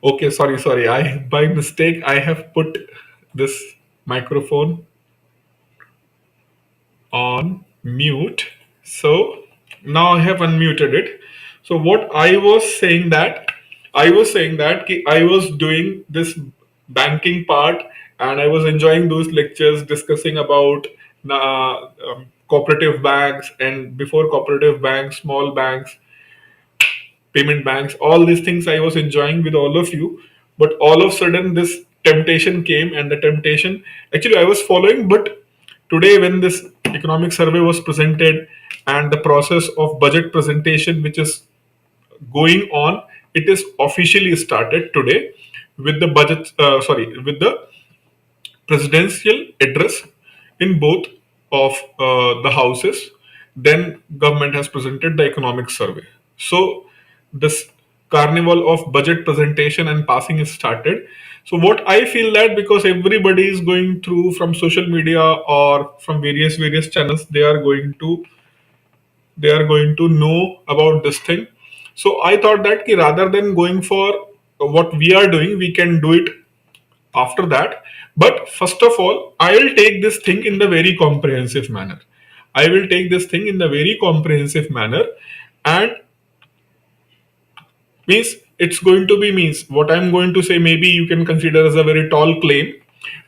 Okay, sorry. I by mistake I have put this microphone on mute. So now I have unmuted it. So what I was saying that I was doing this banking part and I was enjoying those lectures discussing about cooperative banks and before cooperative banks, small banks, payment banks, all these things I was enjoying with all of you. But all of a sudden, this temptation came, and the temptation actually I was following. But today, when this economic survey was presented and the process of budget presentation, which is going on, it is officially started today with the with the presidential address in both of the houses. Then government has presented the economic survey. So this carnival of budget presentation and passing is started. So what I feel that because everybody is going through from social media or from various channels, they are going to know about this thing. So I thought that rather than going for what we are doing, we can do it after that. But first of all, I will take this thing in the very comprehensive manner. I will take this thing in the very comprehensive manner, and means it's going to be means what I'm going to say maybe you can consider as a very tall claim,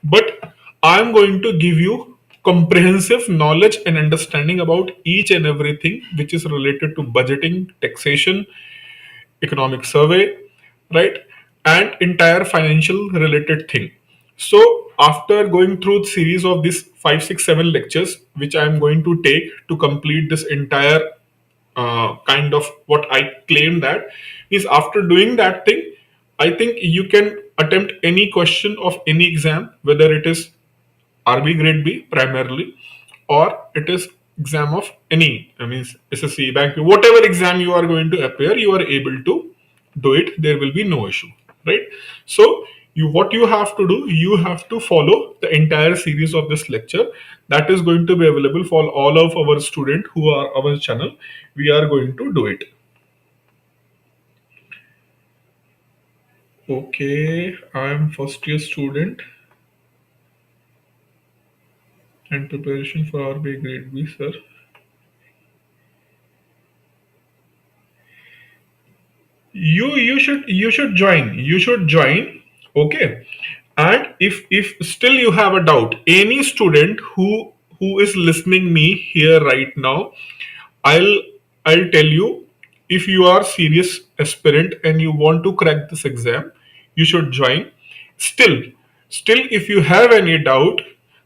but I'm going to give you comprehensive knowledge and understanding about each and everything which is related to budgeting, taxation, economic survey, right, and entire financial related thing. So after going through series of these 5 6 7 lectures which I am going to take to complete this entire kind of what I claim that is after doing that thing, I think you can attempt any question of any exam, whether it is RB grade B primarily, or it is exam of any, I mean SSC, bank, whatever exam you are going to appear, you are able to do it. There will be no issue, right? So you what you have to do, you have to follow the entire series of this lecture that is going to be available for all of our students who are our channel. We are going to do it. Okay, I am first year student and preparation for RB grade B, sir. You should join. Okay, and if still you have a doubt, any student who is listening me here right now, i'll I'll tell you, if you are serious aspirant and you want to crack this exam, you should join. Still still if you have any doubt,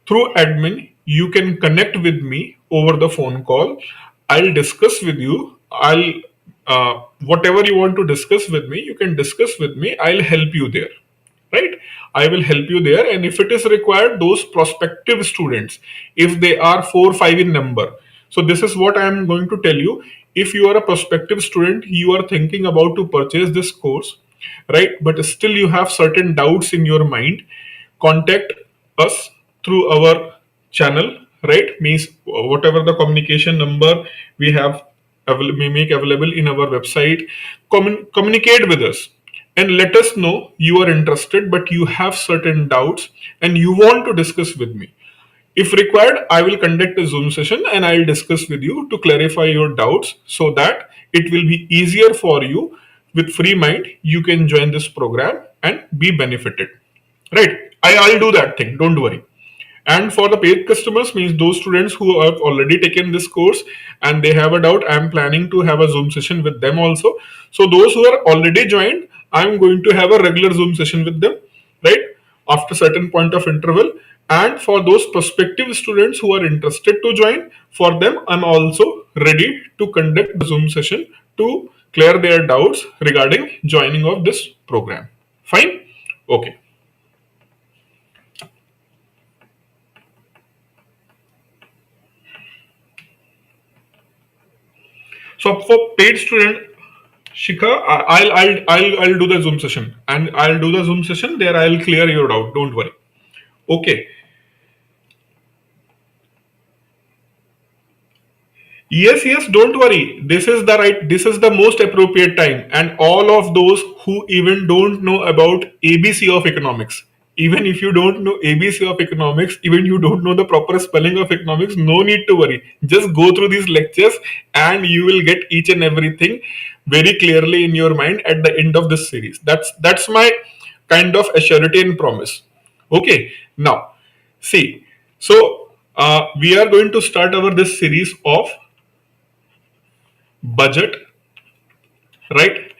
through admin you can connect with me over the phone call. I'll discuss with you. I'll Whatever you want to discuss with me, you can discuss with me. I'll help you there, right? I will help you there. And if it is required, those prospective students, if they are 4 5 in number, so this is what I am going to tell you. If you are a prospective student, you are thinking about to purchase this course, right, but still you have certain doubts in your mind, contact us through our channel, right, means whatever the communication number we have we make available in our website. Communicate with us and let us know you are interested but you have certain doubts and you want to discuss with me. If required, I will conduct a Zoom session and I will discuss with you to clarify your doubts so that it will be easier for you. With free mind, you can join this program and be benefited. Right? I'll do that thing. Don't worry. And for the paid customers, means those students who have already taken this course and they have a doubt, I am planning to have a Zoom session with them also. So those who are already joined, I am going to have a regular Zoom session with them, right? After certain point of interval. And for those prospective students who are interested to join, for them, I'm also ready to conduct the Zoom session to clear their doubts regarding joining of this program. Fine? Okay. So for paid student, Shikha, I'll do the Zoom session, and I'll do the Zoom session there. I'll clear your doubt. Don't worry. Okay. Yes, yes, don't worry. This is the most appropriate time. And all of those who even don't know about ABC of economics, even if you don't know ABC of economics, even you don't know the proper spelling of economics, no need to worry. Just go through these lectures and you will get each and everything very clearly in your mind at the end of this series. That's my kind of assurity and promise. Okay, now see. So we are going to start our this series of budget, right?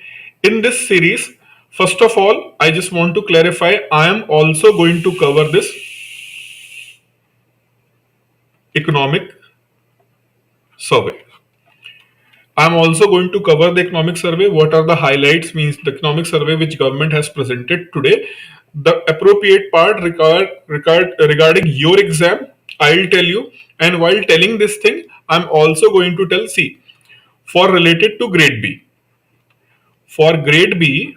In this series, first of all, I just want to clarify I am also going to cover this economic survey. I'm also going to cover the economic survey. What are the highlights? Means the economic survey which government has presented today. The appropriate part regarding your exam, I'll tell you. And while telling this thing, I'm also going to tell C for related to grade B. For grade B,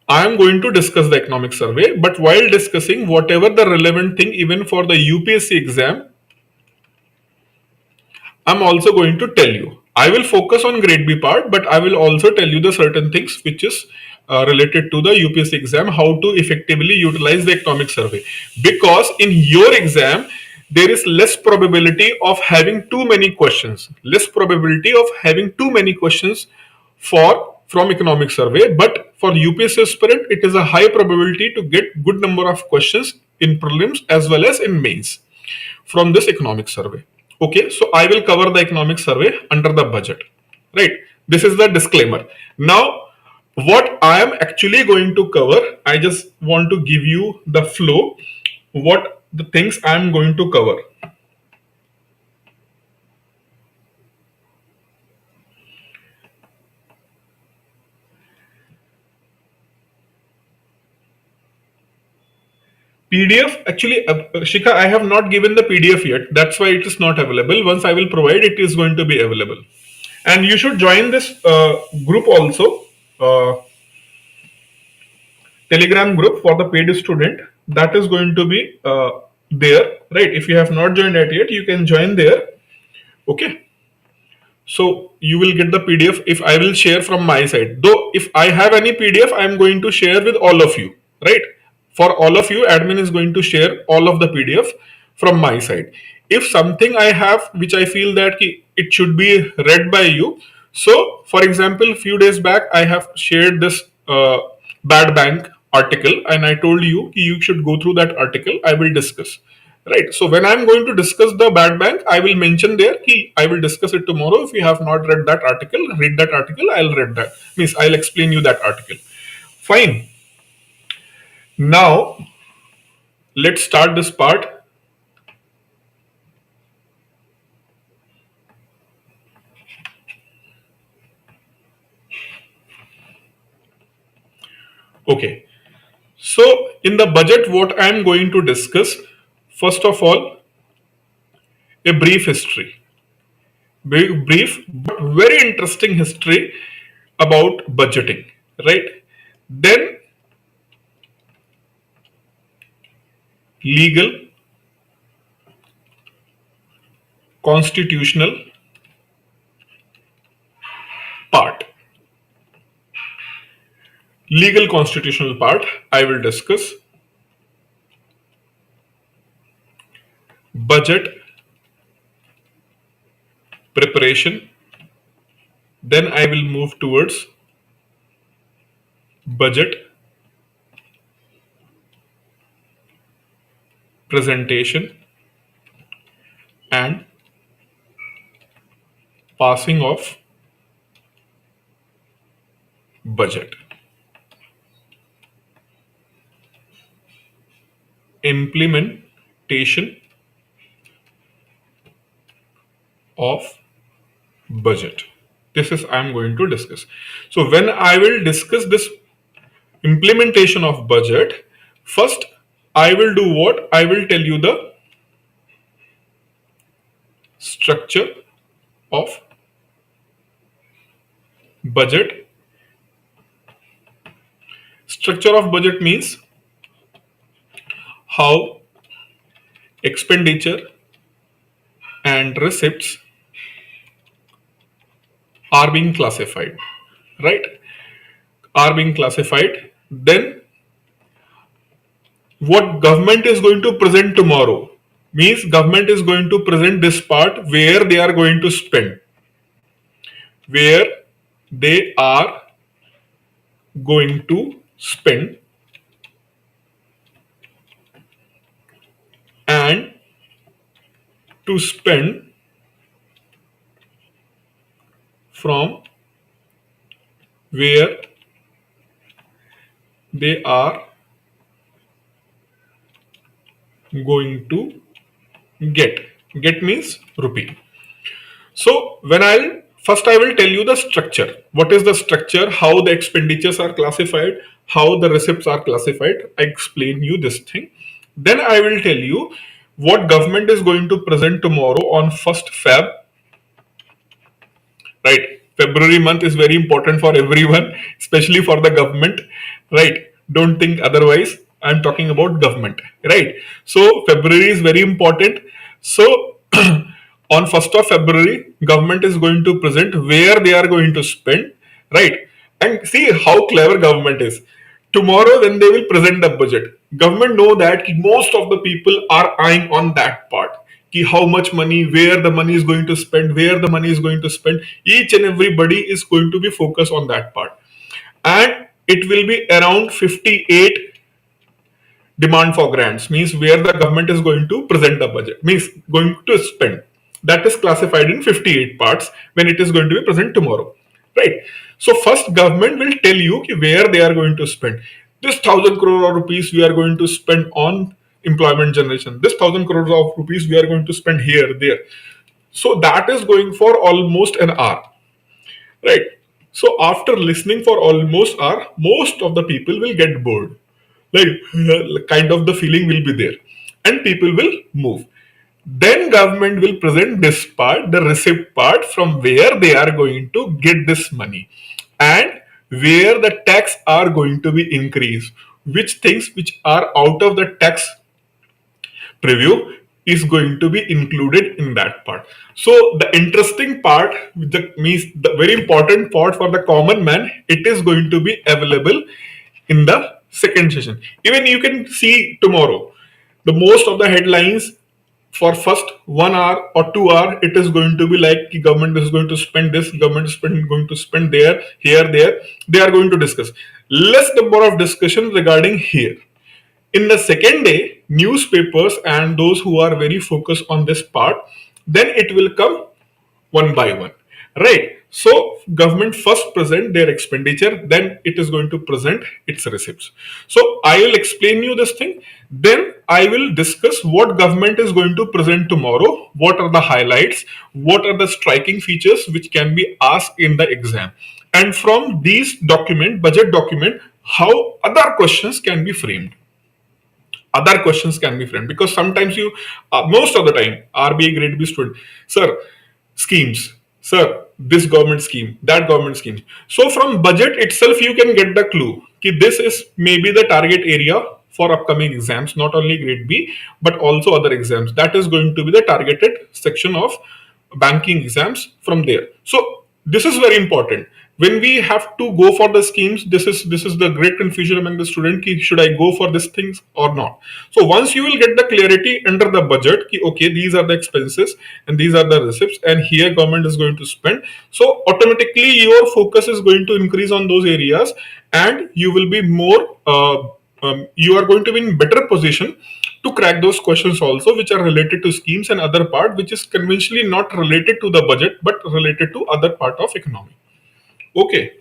I am going to discuss the economic survey, but while discussing whatever the relevant thing, even for the UPSC exam, I'm also going to tell you. I will focus on grade B part, but I will also tell you the certain things which is related to the UPSC exam, how to effectively utilize the economic survey. Because in your exam, there is less probability of having too many questions, less probability of having too many questions for from economic survey, but for UPSC aspirant it is a high probability to get good number of questions in prelims as well as in mains from this economic survey. Okay, so I will cover the economic survey under the budget, right? This is the disclaimer. Now what I am actually going to cover, I just want to give you the flow, what the things I am going to cover. PDF actually, Shika, I have not given the PDF yet. That's why it is not available. Once I will provide, it is going to be available. And you should join this group also, Telegram group for the paid student. That is going to be there, right? If you have not joined it yet, you can join there. Okay. So you will get the PDF if I will share from my side. Though if I have any PDF, I am going to share with all of you, right? For all of you, admin is going to share all of the PDF from my side. If something I have which I feel that it should be read by you. So, for example, few days back I have shared this bad bank article, and I told you you should go through that article. I will discuss. Right. So when I'm going to discuss the bad bank, I will mention there ki I will discuss it tomorrow. If you have not read that article, read that article. I'll read that. Means I'll explain you that article. Fine. Now let's start this part. Okay. So in the budget, what I'm going to discuss, first of all, a brief history. Brief but very interesting history about budgeting. Right. Then legal, constitutional part. Legal constitutional part I will discuss, budget preparation, then I will move towards budget presentation and passing of budget, implementation of budget. This is I am going to discuss. So when I will discuss this implementation of budget, first I will do what? I will tell you the structure of budget. Structure of budget means how expenditure and receipts are being classified, right? Are being classified. Then what government is going to present tomorrow means government is going to present this part where they are going to spend, where they are going to spend, and to spend from where they are going to get. Get means rupee. So when I will tell you the structure. What is the structure? How the expenditures are classified? How the receipts are classified? I explain you this thing. Then I will tell you what government is going to present tomorrow on 1st Feb, right? February month is very important for everyone, especially for the government, right? Don't think otherwise. I'm talking about government, right? So February is very important. So on 1st of February government is going to present where they are going to spend, right? And see how clever government is. Tomorrow when they will present the budget, government know that most of the people are eyeing on that part, कि how much money, where the money is going to spend, where the money is going to spend. Each and everybody is going to be focused on that part, and it will be around 58 demand for grants, means where the government is going to present the budget, means going to spend. That is classified in 58 parts when it is going to be present tomorrow, right? So first government will tell you where they are going to spend. This 1,000 crore of rupees we are going to spend on employment generation. This 1,000 crores of rupees we are going to spend here, there. So that is going for almost an hour, right? So after listening for almost hour, most of the people will get bored, like kind of the feeling will be there, and people will move. Then government will present this part, the receipt part, from where they are going to get this money, and where the tax are going to be increased, which things which are out of the tax preview is going to be included in that part. So the interesting part, the means the very important part for the common man, it is going to be available in the second session. Even you can see tomorrow, the most of the headlines for first 1 hour or 2 hour, it is going to be like the government is going to spend this, government is going to spend there, here, there. They are going to discuss. Less number of discussion regarding here. In the second day, newspapers and those who are very focused on this part, then it will come one by one, right? So government first present their expenditure, then it is going to present its receipts. So I will explain you this thing, then I will discuss what government is going to present tomorrow, what are the highlights, what are the striking features which can be asked in the exam, and from these document, budget document, how other questions can be framed. Other questions can be framed, because sometimes you most of the time RBI grade B student, sir, schemes, sir, this government scheme, that government scheme. So from budget itself you can get the clue कि this is maybe the target area for upcoming exams, not only grade B but also other exams. That is going to be the targeted section of banking exams from there. So this is very important. When we have to go for the schemes, this is the great confusion among the student ki should I go for these things or not. So once you will get the clarity under the budget ki okay, these are the expenses and these are the receipts and here government is going to spend, so automatically your focus is going to increase on those areas, and you will be more you are going to be in better position to crack those questions also, which are related to schemes and other part which is conventionally not related to the budget but related to other part of economy. Okay.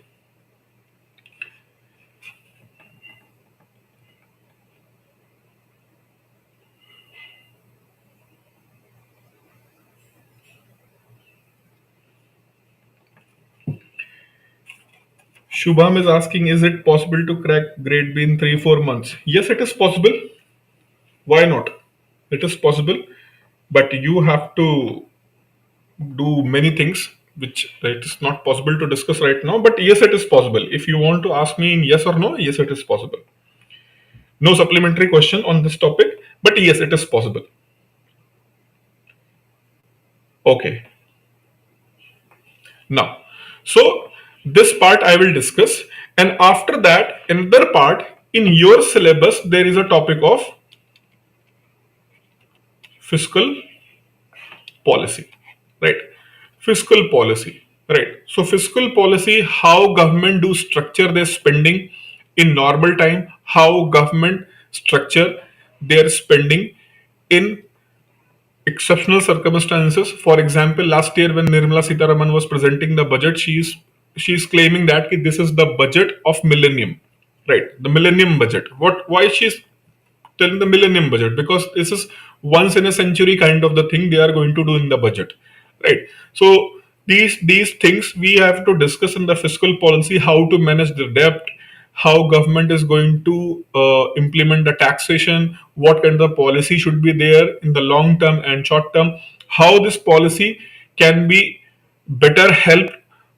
Shubham is asking, is it possible to crack grade B in 3 4 months? Yes, it is possible. Why not? It is possible, but you have to do many things which it is not possible to discuss right now. But yes, it is possible. If you want to ask me in yes or no, yes, it is possible. No supplementary question on this topic, but yes, it is possible. Okay, now, so this part I will discuss, and after that, another part in your syllabus, there is a topic of fiscal policy, right? Fiscal policy, right? So, fiscal policy, how government do structure their spending in normal time, how government structure their spending in exceptional circumstances. For example, last year when Nirmala Sitaraman was presenting the budget, she's claiming that this is the budget of millennium, right? The millennium budget. What? Why she's telling the millennium budget? Because this is once in a century kind of the thing they are going to do in the budget, right? So these things we have to discuss in the fiscal policy, how to manage the debt, how government is going to implement the taxation, what kind of policy should be there in the long term and short term, how this policy can be better helped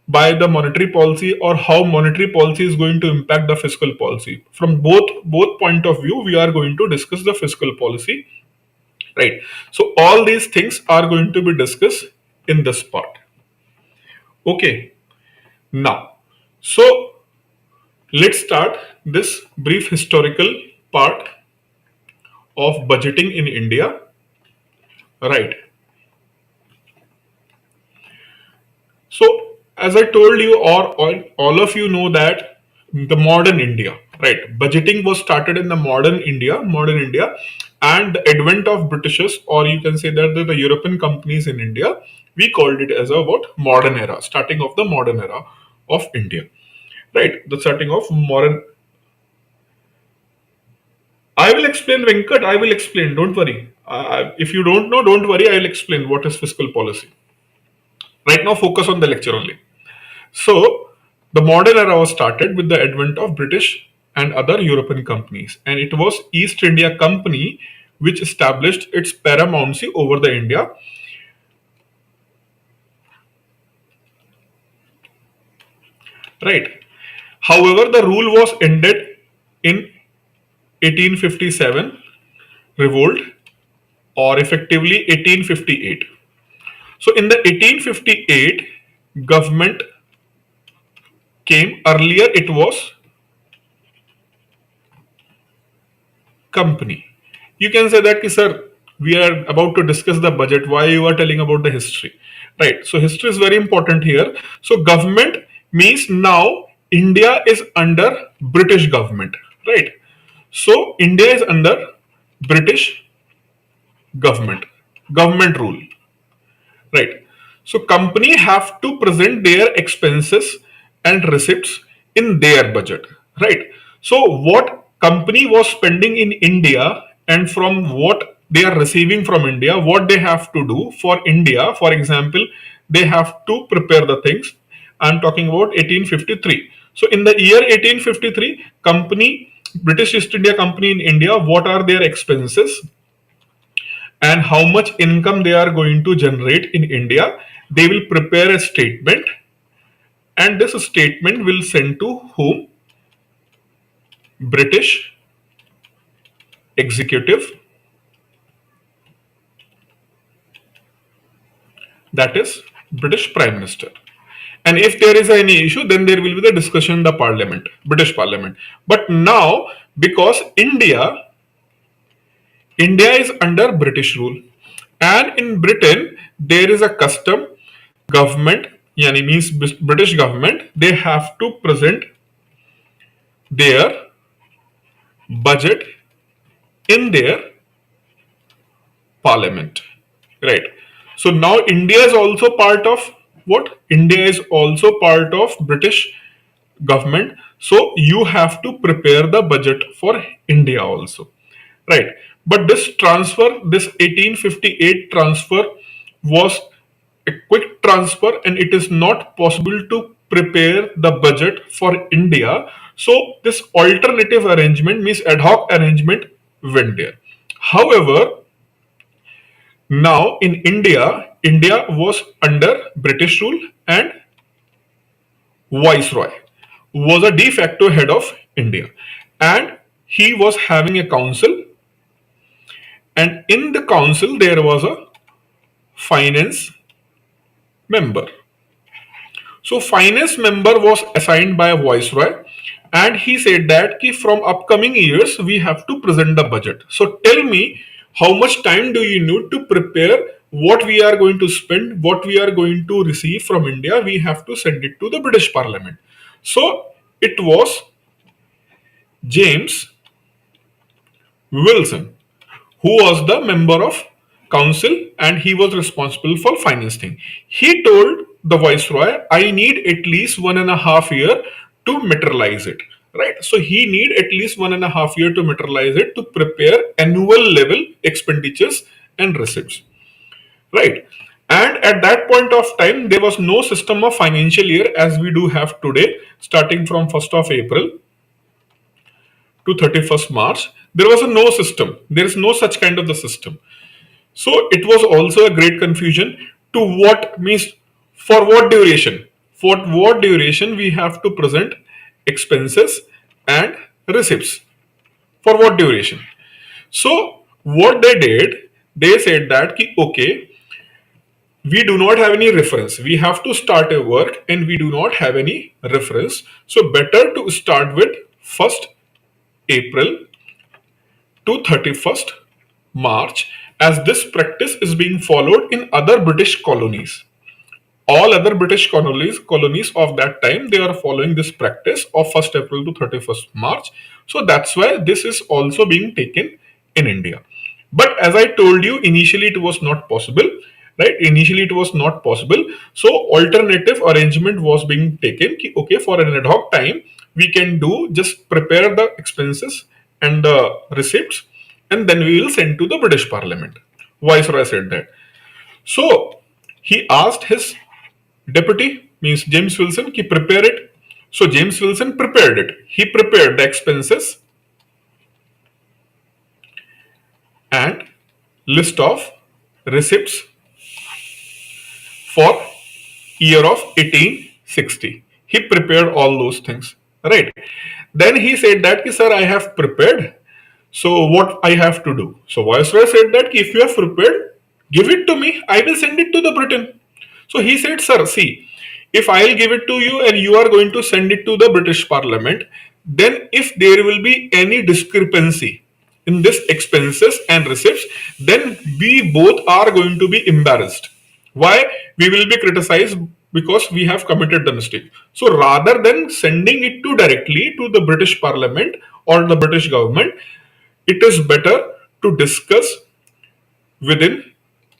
by the monetary policy, or how monetary policy is going to impact the fiscal policy. From both point of view, we are going to discuss the fiscal policy, right? So all these things are going to be discussed in this part. Okay, now, so let's start this brief historical part of budgeting in India, right? So, as I told you, or all of you know that the modern India, right? Budgeting was started in the modern India, and the advent of Britishers, or you can say that the European companies in India, we called it as a what? Modern era, starting of the modern era of India, right? The starting of modern. I will explain, Venkat. I will explain. Don't worry. If you don't know, don't worry. I will explain what is fiscal policy. Right now, focus on the lecture only. So, the modern era was started with the advent of British and other European companies, and it was East India Company which established its paramountcy over the India, right? However, the rule was ended in 1857 revolt, or effectively 1858. So, in the 1858 government came, earlier it was company. You can say that, sir, we are about to discuss the budget. Why you are telling about the history, right? So history is very important here. So government means now India is under British government, right? So India is under British government, government rule, right? So company have to present their expenses and receipts in their budget, right? So what company was spending in India, and from what they are receiving from India, what they have to do for India, for example, they have to prepare the things. I'm talking about 1853. So in the year 1853, company, British East India Company in India, what are their expenses and how much income they are going to generate in India. They will prepare a statement, and this statement will send to whom? British executive, that is British Prime Minister. And if there is any issue, then there will be the discussion in the Parliament, British Parliament. But now, because India is under British rule, and in Britain there is a custom, government, yani means British government, they have to present their budget in their parliament, right? So now India is also part of what? India is also part of British government, so you have to prepare the budget for India also, right? But this transfer, this 1858 transfer, was a quick transfer, and it is not possible to prepare the budget for India. So this alternative arrangement, means ad hoc arrangement, went there. However, now in India, India was under British rule, and Viceroy was a de facto head of India, and he was having a council, and in the council there was a finance, member. So finance member was assigned by a viceroy, and he said that ki from upcoming years we have to present the budget. So tell me how much time do you need to prepare what we are going to spend, what we are going to receive from India. We have to send it to the British Parliament. So it was James Wilson who was the member of council, and he was responsible for financing. He told the viceroy, I need at least 1.5 year to materialize it. Right. So he need at least 1.5 year to materialize it, to prepare annual level expenditures and receipts. Right. And at that point of time, there was no system of financial year as we do have today, starting from 1st of April to 31st March. There was a no system. There is no such kind of the system. So it was also a great confusion to what means, for what duration. For what duration we have to present expenses and receipts. For what duration? So what they did, they said that ki, okay, we do not have any reference. We have to start a work and we do not have any reference. So better to start with 1st April to 31st March, as this practice is being followed in other British colonies. All other British colonies of that time, they are following this practice of 1st April to 31st March. So that's why this is also being taken in India. But as I told you, initially it was not possible, right? Initially it was not possible. So alternative arrangement was being taken. Okay, for an ad hoc time, we can do just prepare the expenses and the receipts, and then we will send to the British Parliament. Viceroy said that. So he asked his deputy, means James Wilson, he prepare it. So James Wilson prepared it. He prepared the expenses and list of receipts for year of 1860. He prepared all those things, right? Then he said that, sir, I have prepared. So what I have to do? So Viceroy said that if you have prepared, give it to me. I will send it to the Britain. So he said, sir, see, if I'll give it to you and you are going to send it to the British Parliament, then if there will be any discrepancy in this expenses and receipts, then we both are going to be embarrassed. Why? We will be criticized because we have committed the mistake. So rather than sending it to directly to the British Parliament or the British government, it is better to discuss within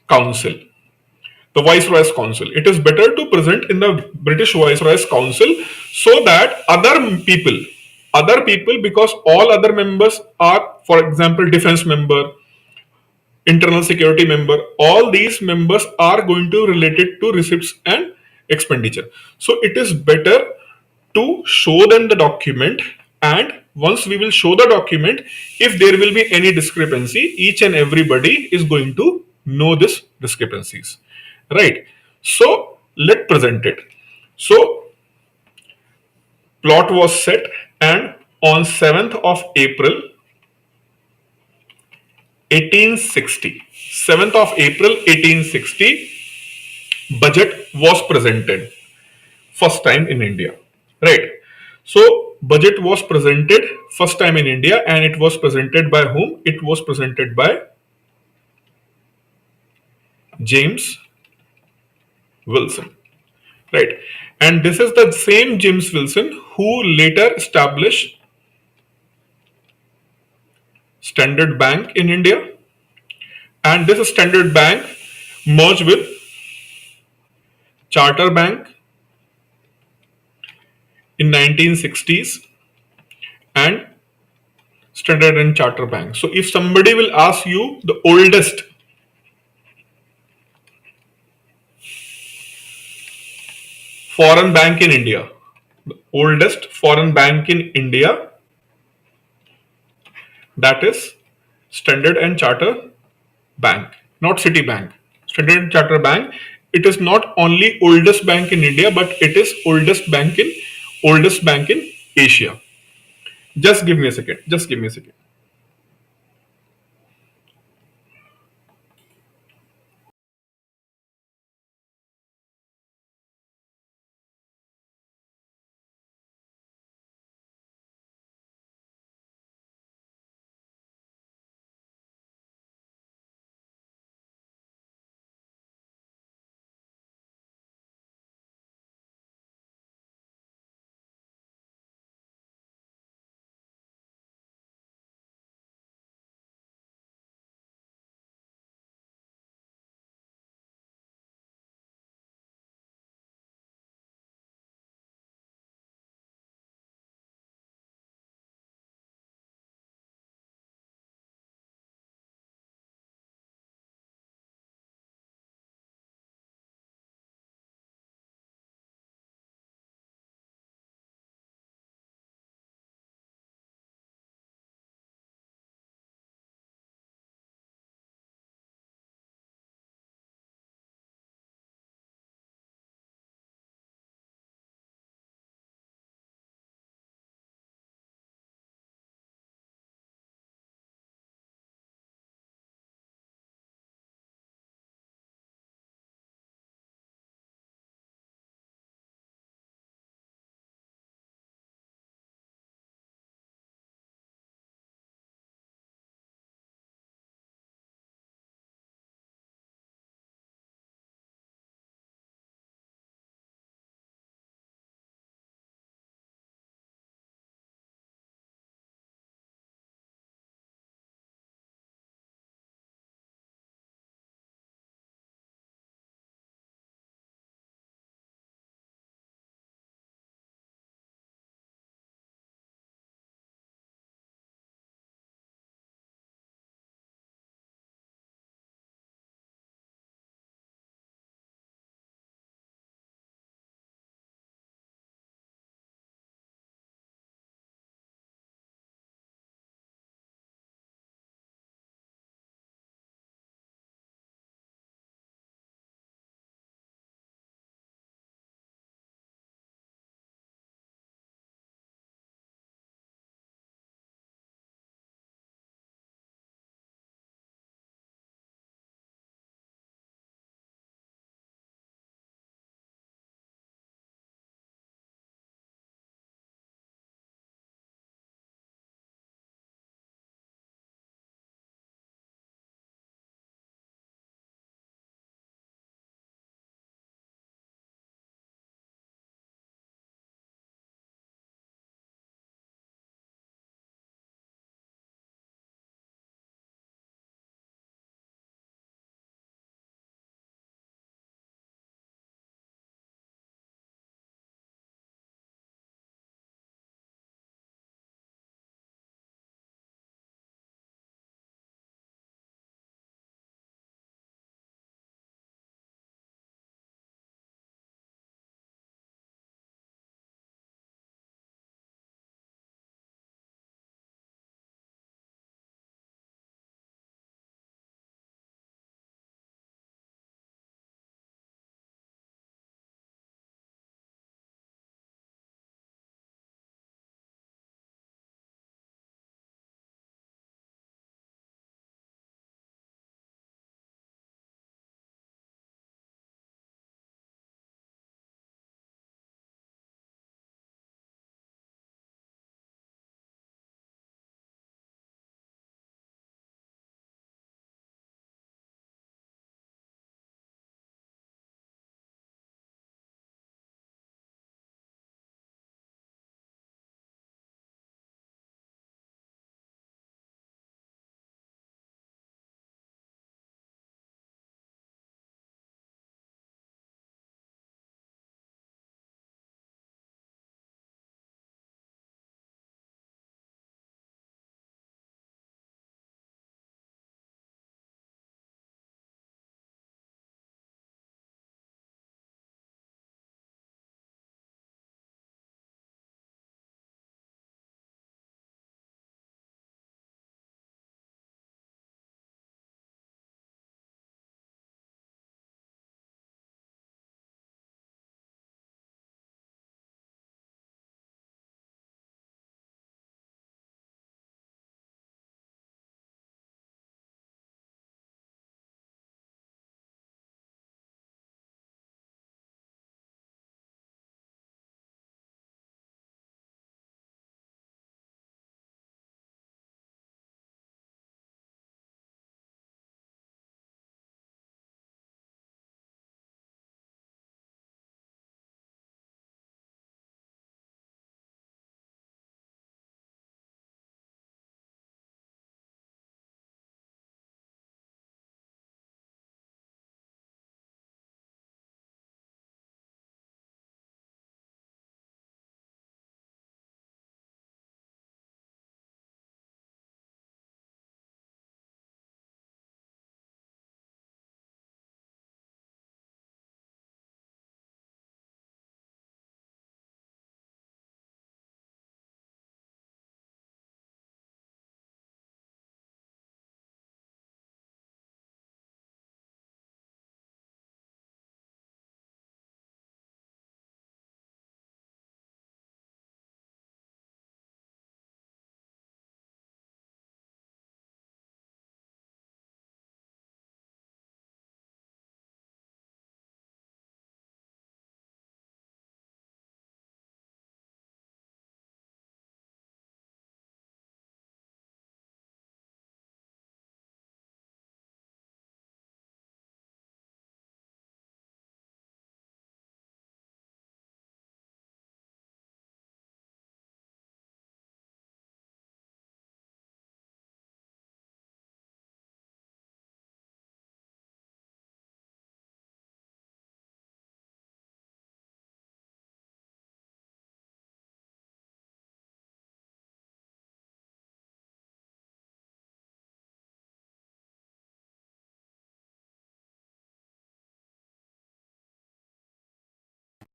council, the Viceroy's Council. It is better to present in the British Viceroy's Council, so that other people, because all other members are, for example, defense member, internal security member, all these members are going to relate it to receipts and expenditure. So it is better to show them the document, and once we will show the document, if there will be any discrepancy, each and everybody is going to know this discrepancies, right? So let present it. So plot was set, and on 7th of April 1860, 7th of April 1860, budget was presented first time in India, right? So budget was presented first time in India, and it was presented by whom? It was presented by James Wilson, right? And this is the same James Wilson who later established Standard Bank in India, and this Standard Bank merged with Charter Bank in 1960s, and Standard and Charter Bank. So if somebody will ask you the oldest foreign bank in India, the oldest foreign bank in India, that is Standard and Charter Bank, not Citibank. Standard and Charter Bank. It is not only oldest bank in India, but it is oldest bank in Asia. Just give me a second. Just give me a second.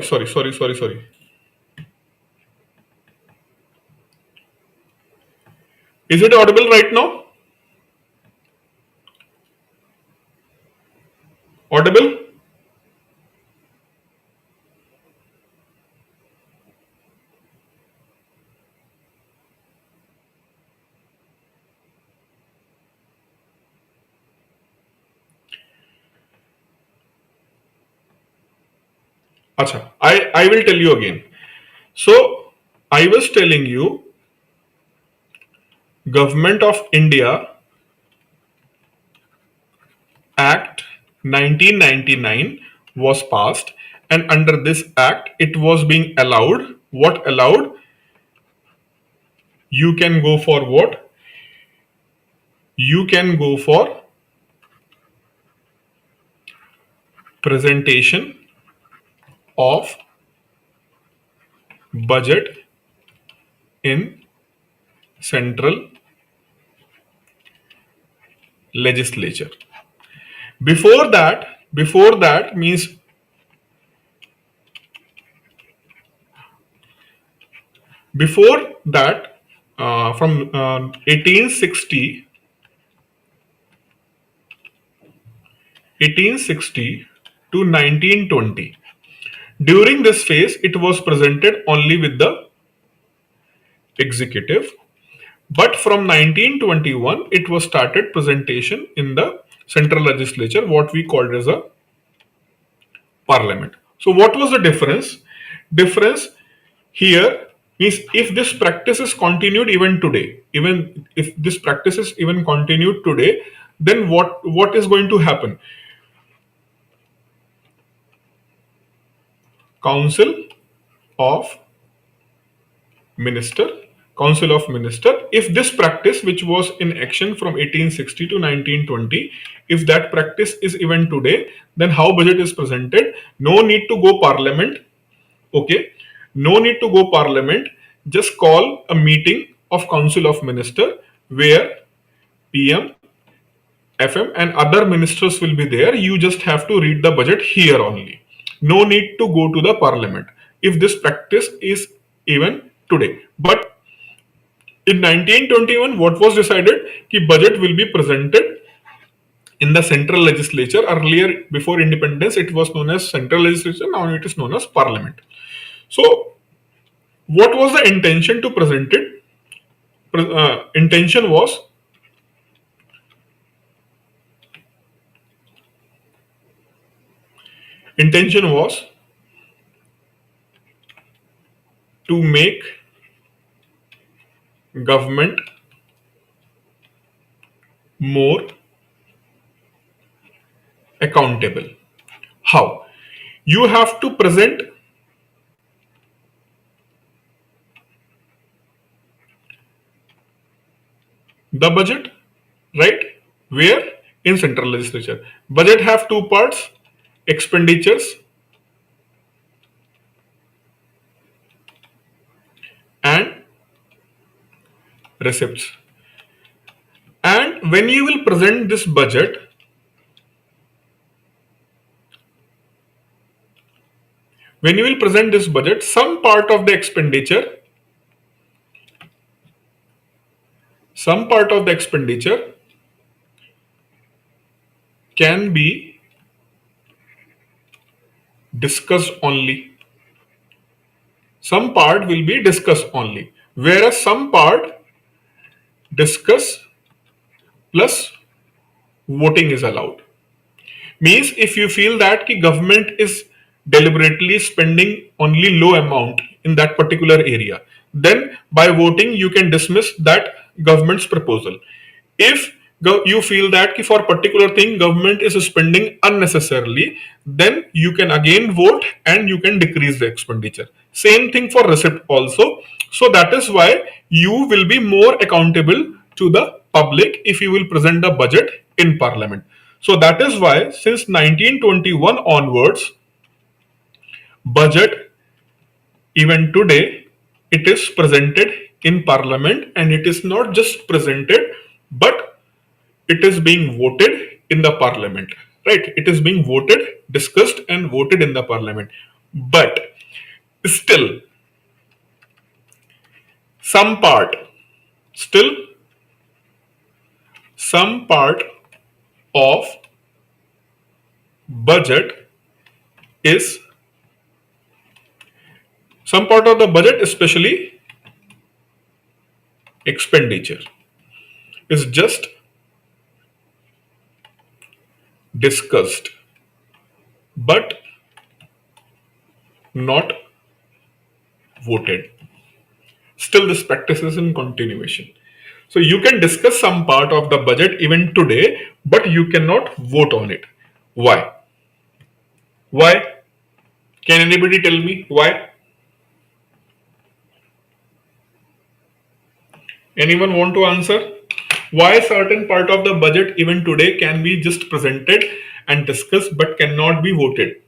Sorry. Is it audible right now? Audible? Acha, I will tell you again. So I was telling you, Government of India Act 1999 was passed, and under this act, it was being allowed. What allowed? You can go for what? You can go for presentation of budget in central legislature. Before that means before that, from 1860 to 1920. During this phase, it was presented only with the executive, but from 1921, it was started presentation in the central legislature, what we called as a parliament. So, what was the difference? Difference here means if this practice is continued even today, even if this practice is even continued today, then what is going to happen? Council of Minister, Council of Minister. If this practice, which was in action from 1860 to 1920, if that practice is even today, then how budget is presented? No need to go parliament. Okay, no need to go parliament. Just call a meeting of Council of Minister where PM, FM, and other ministers will be there. You just have to read the budget here only. No need to go to the parliament if this practice is even today. But in 1921, what was decided? Ki budget will be presented in the central legislature. Earlier, before independence, it was known as central legislature. Now it is known as parliament. So, what was the intention to present it? Intention was intention was to make government more accountable. How? You have to present the budget, right? Where? In central legislature. Budget have two parts: expenditures and receipts. And when you will present this budget, some part of the expenditure, some part of the expenditure can be discussed only. Some part will be discussed only, whereas some part discuss plus voting is allowed. Means if you feel that the government is deliberately spending only low amount in that particular area, then by voting you can dismiss that government's proposal. If you feel that for particular thing government is spending unnecessarily, then you can again vote and you can decrease the expenditure. Same thing for receipt also. So that is why you will be more accountable to the public if you will present the budget in parliament. So that is why since 1921 onwards, budget even today it is presented in parliament, and it is not just presented but it is being voted in the parliament, right? It is being voted, discussed and voted in the parliament. But still, some part, still, some part of budget is, some part of the budget, especially expenditure, is just discussed but not voted. Still, this practice is in continuation. So you can discuss some part of the budget even today, but you cannot vote on it. Why? Why? Can anybody tell me why? Anyone want to answer? Why certain part of the budget even today can be just presented and discussed but cannot be voted?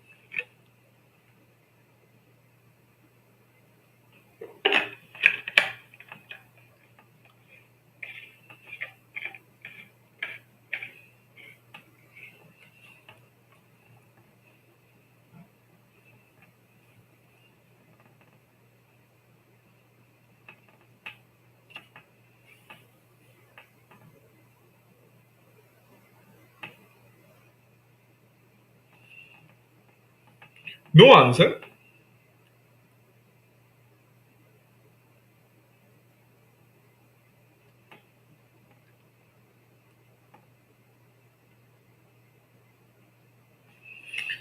No answer.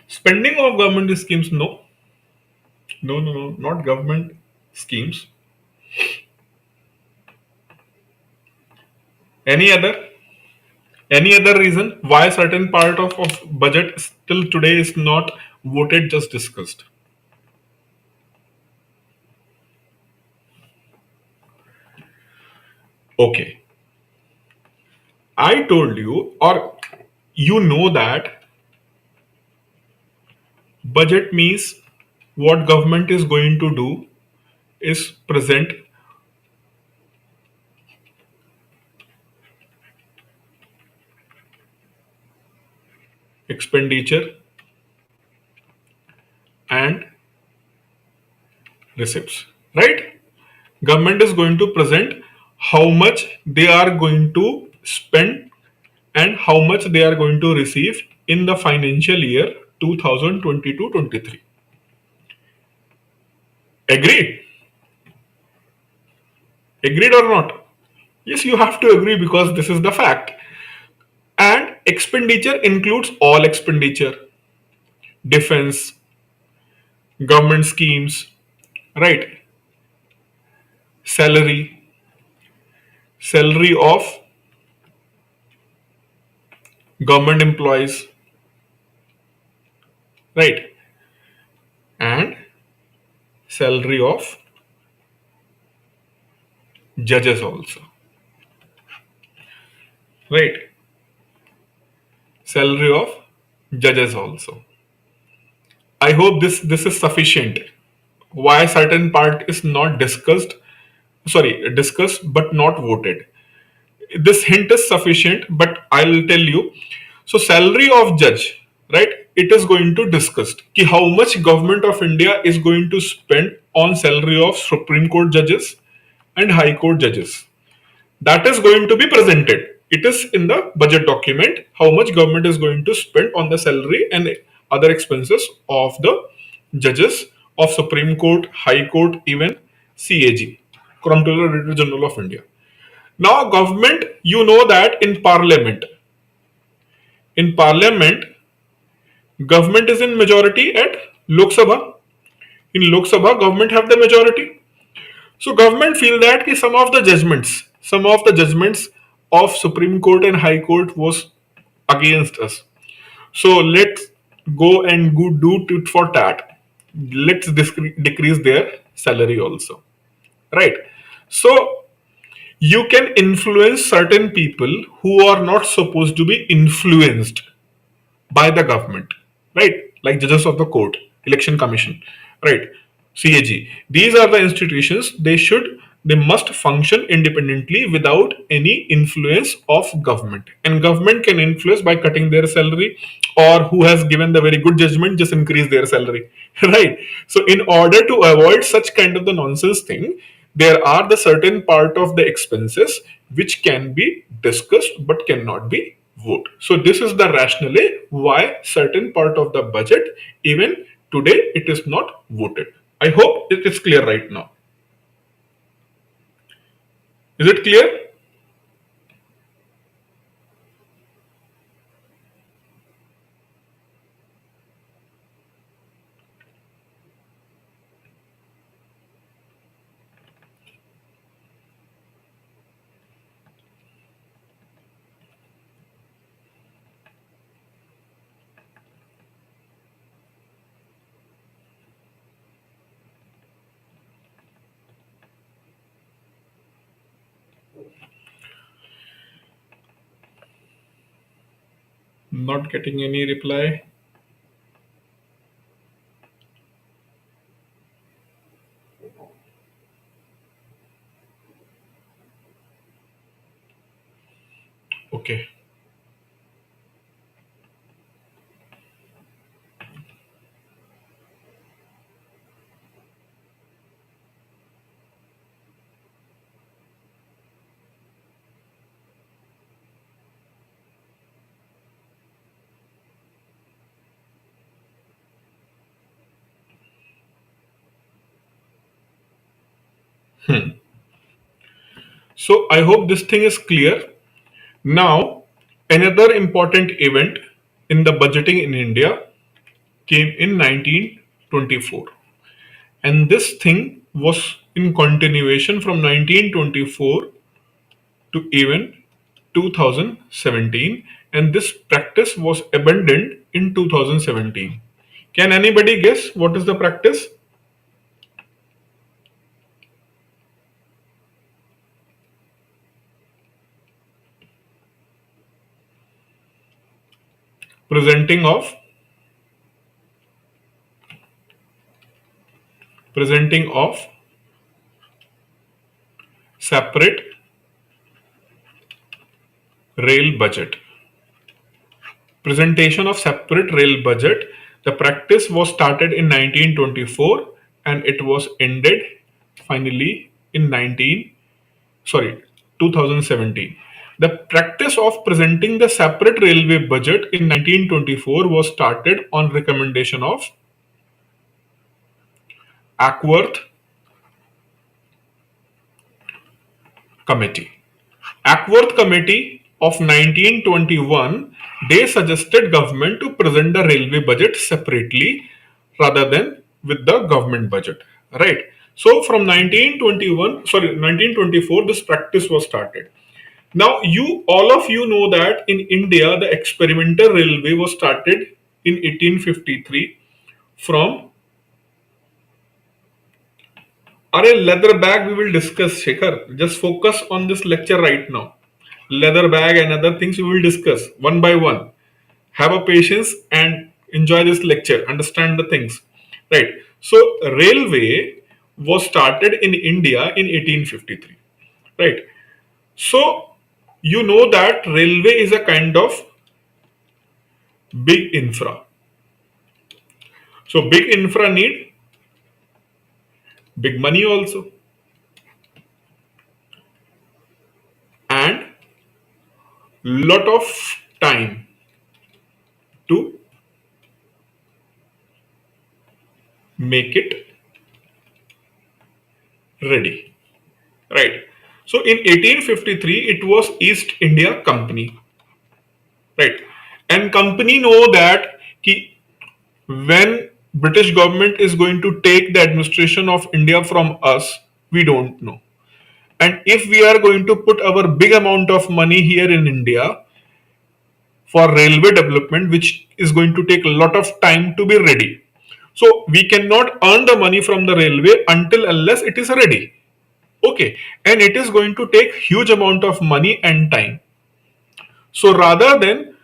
Spending of government schemes, no. No, no, no, not government schemes. Any other? Any other reason why certain part of budget still today is not voted, just discussed? Okay. I told you, or you know that budget means what government is going to do is present expenditure and receipts, right? Government is going to present how much they are going to spend and how much they are going to receive in the financial year 2022-23. Agreed? Agreed or not? Yes, you have to agree because this is the fact. And expenditure includes all expenditure, defense, government schemes, right? Salary, salary of government employees, right? And salary of judges also, right? Salary of judges also. I hope this is sufficient. Why certain part is not discussed, sorry, discussed but not voted. This hint is sufficient, but I'll tell you. So salary of judge, right? It is going to discuss ki how much government of India is going to spend on salary of Supreme Court judges and High Court judges. That is going to be presented. It is in the budget document how much government is going to spend on the salary and other expenses of the judges of Supreme Court, High Court, even CAG, Comptroller Auditor General of India. Now, government, you know that in parliament, government is in majority at Lok Sabha. In Lok Sabha, government have the majority. So government feel that ki some of the judgments of Supreme Court and High Court was against us. So let's go and go do tit for tat. Let's decrease their salary also, right? So you can influence certain people who are not supposed to be influenced by the government, right? Like judges of the court, election commission, right? CAG. These are the institutions. They should they must function independently without any influence of government, and government can influence by cutting their salary, or who has given the very good judgment just increase their salary right. So in order to avoid such kind of the nonsense thing, there are the certain part of the expenses which can be discussed but cannot be voted. So this is the rationale why certain part of the budget even today it is not voted. I hope it is clear right now. Is it clear? Not getting any reply. Okay. So I hope this thing is clear. Now, another important event in the budgeting in India came in 1924. And this thing was in continuation from 1924 to even 2017. And this practice was abandoned in 2017. Can anybody guess what is the practice? Presenting of presenting of separate rail budget. Presentation of separate rail budget. The practice was started in 1924 and it was ended finally in 2017. The practice of presenting the separate railway budget in 1924 was started on recommendation of Ackworth Committee. Ackworth Committee of 1921, they suggested government to present the railway budget separately rather than with the government budget. Right. So from 1924, this practice was started. Now, all of you know that in India, the experimental railway was started in 1853 from. Are leather bag we will discuss, Shekhar. Just focus on this lecture right now. Leather bag and other things we will discuss one by one. Have a patience and enjoy this lecture. Understand the things. Right. So, railway was started in India in 1853. Right. So, you know that railway is a kind of big infra. So, big infra need big money also, and lot of time to make it ready. Right. So in 1853, it was East India Company. Right. And company know that when British government is going to take the administration of India from us, we don't know. And if we are going to put our big amount of money here in India for railway development, which is going to take a lot of time to be ready. So we cannot earn the money from the railway until unless it is ready. Okay, and it is going to take huge amount of money and time. So rather than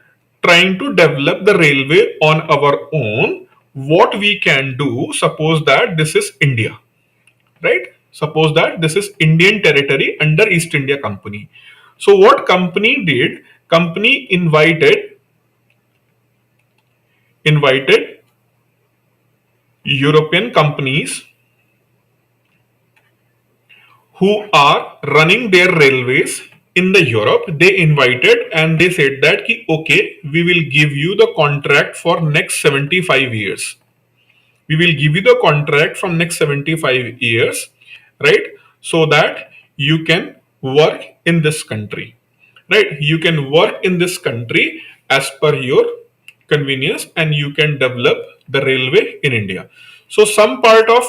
trying to develop the railway on our own, what we can do, suppose that this is India, right? Suppose that this is Indian territory under East India Company. So what company did? Company invited European companies who are running their railways in the Europe. They invited and they said that ki, okay, we will give you the contract for next 75 years. We will give you the contract from next 75 years, right? So that you can work in this country, right? You can work in this country as per your convenience, and you can develop the railway in India. So some part of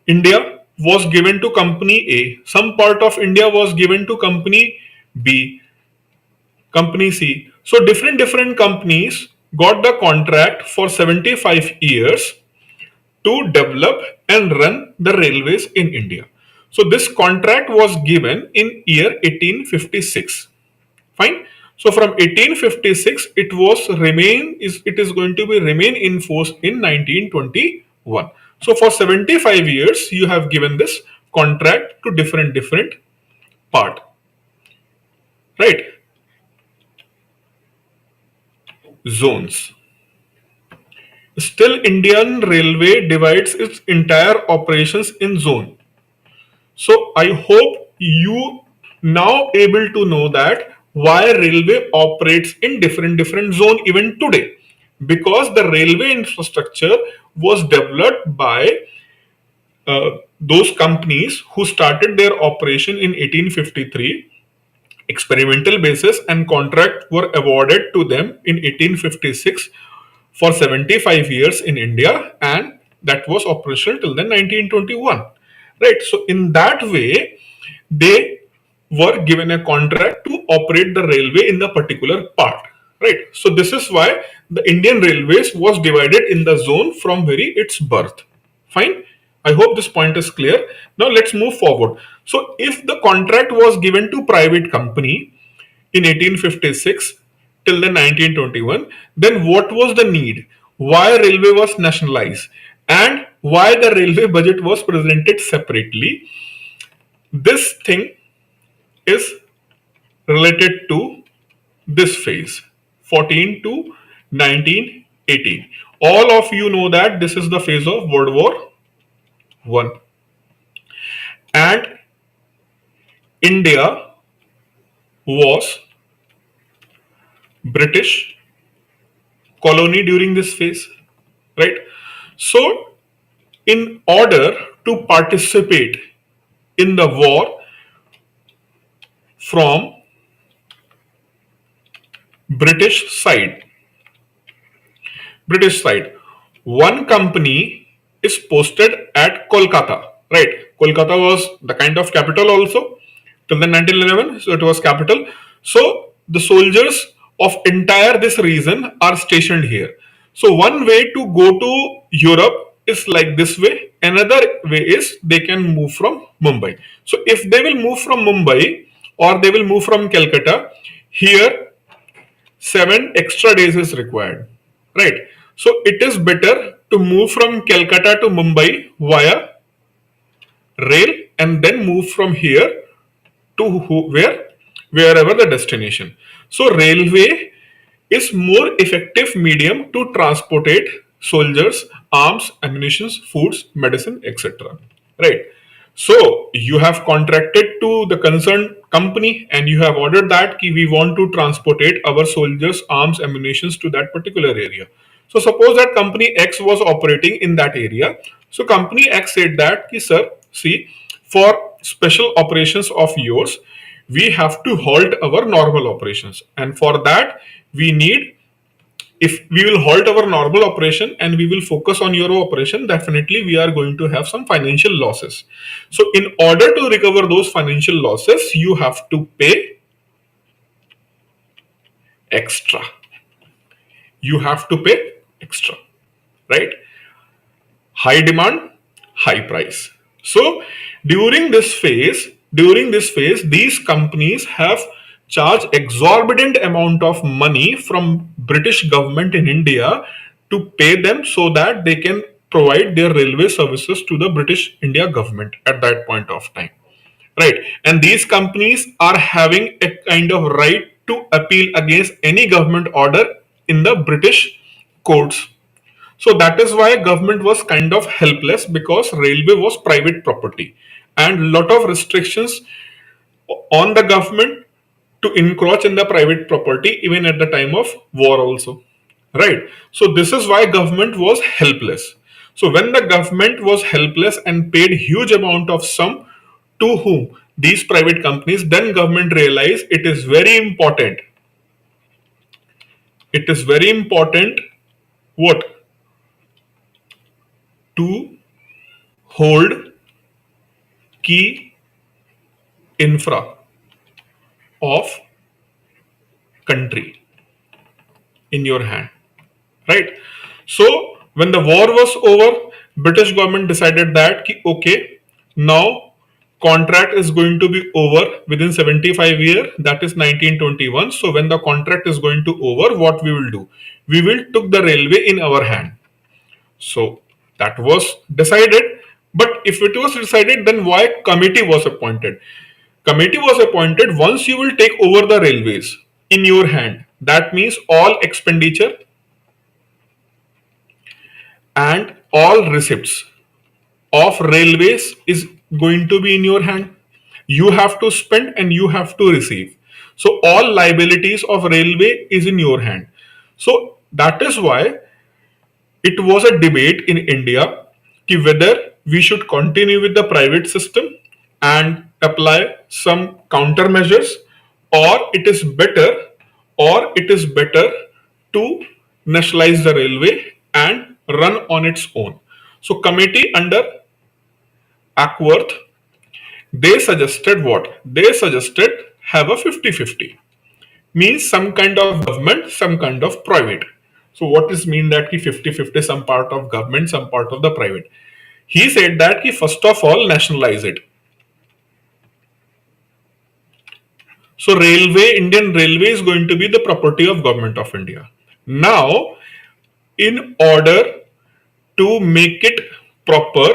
India was given to company A, some part of India was given to company B, company C. So different companies got the contract for 75 years to develop and run the railways in India. So this contract was given in year 1856. Fine. So from 1856, it is going to be remain in force in 1921. So for 75 years, you have given this contract to different part, right? Zones. Still, Indian Railway divides its entire operations in zone. So I hope you now able to know that why railway operates in different zone even today, because the railway infrastructure was developed by those companies who started their operation in 1853 experimental basis, and contract were awarded to them in 1856 for 75 years in India, and that was operational till then 1921, right? So in that way they were given a contract to operate the railway in the particular part, right? So this is why the Indian railways was divided in the zone from very its birth. Fine. I hope this point is clear. Now let's move forward. So if the contract was given to private company in 1856 till the 1921, then what was the need? Why railway was nationalized? And why the railway budget was presented separately? This thing is related to this phase 14 to 1918. All of you know that this is the phase of World War 1, and India was British colony during this phase, right? So in order to participate in the war from British side, British side, one company is posted at Kolkata, right? Kolkata was the kind of capital also till the 1911, so it was capital. So the soldiers of entire this region are stationed here. So one way to go to Europe is like this way. Another way is they can move from Mumbai. So if they will move from Mumbai or they will move from Calcutta, here 7 extra days is required, right? So it is better to move from Calcutta to Mumbai via rail, and then move from here to wherever the destination. So railway is more effective medium to transportate soldiers, arms, ammunition, foods, medicine, etc. Right. So you have contracted to the concerned company and you have ordered that ki we want to transportate our soldiers, arms, ammunitions to that particular area. So suppose that company X was operating in that area. So company X said that ki sir, see, for special operations of yours, we have to halt our normal operations, and for that we need, if we will halt our normal operation and we will focus on your operation, definitely we are going to have some financial losses. So in order to recover those financial losses, you have to pay extra. You have to pay extra, right? High demand, high price. So during this phase these companies have charged exorbitant amount of money from British government in India to pay them so that they can provide their railway services to the British India government at that point of time, right? And these companies are having a kind of right to appeal against any government order in the British courts. So that is why government was kind of helpless, because railway was private property and lot of restrictions on the government to encroach in the private property even at the time of war also, right? So this is why government was helpless. So when the government was helpless and paid huge amount of sum to whom? These private companies, then government realized it is very important what, to hold key infra of country in your hand, right? So when the war was over, British government decided that okay, now contract is going to be over within 75 year, that is 1921. So when the contract is going to over, what we will do, we will took the railway in our hand. So that was decided. But if it was decided, then why committee was appointed? Committee was appointed once you will take over the railways in your hand. That means all expenditure and all receipts of railways is going to be in your hand. You have to spend and you have to receive. So all liabilities of railway is in your hand. So that is why it was a debate in India ki whether we should continue with the private system and apply some countermeasures, or it is better to nationalize the railway and run on its own. So committee under Ackworth, they suggested what? They suggested have a 50-50, means some kind of government, some kind of private. So what is mean that ki 50-50, some part of government, some part of the private? He said that ki first of all nationalize it. So Indian Railway is going to be the property of Government of India. Now, in order to make it proper,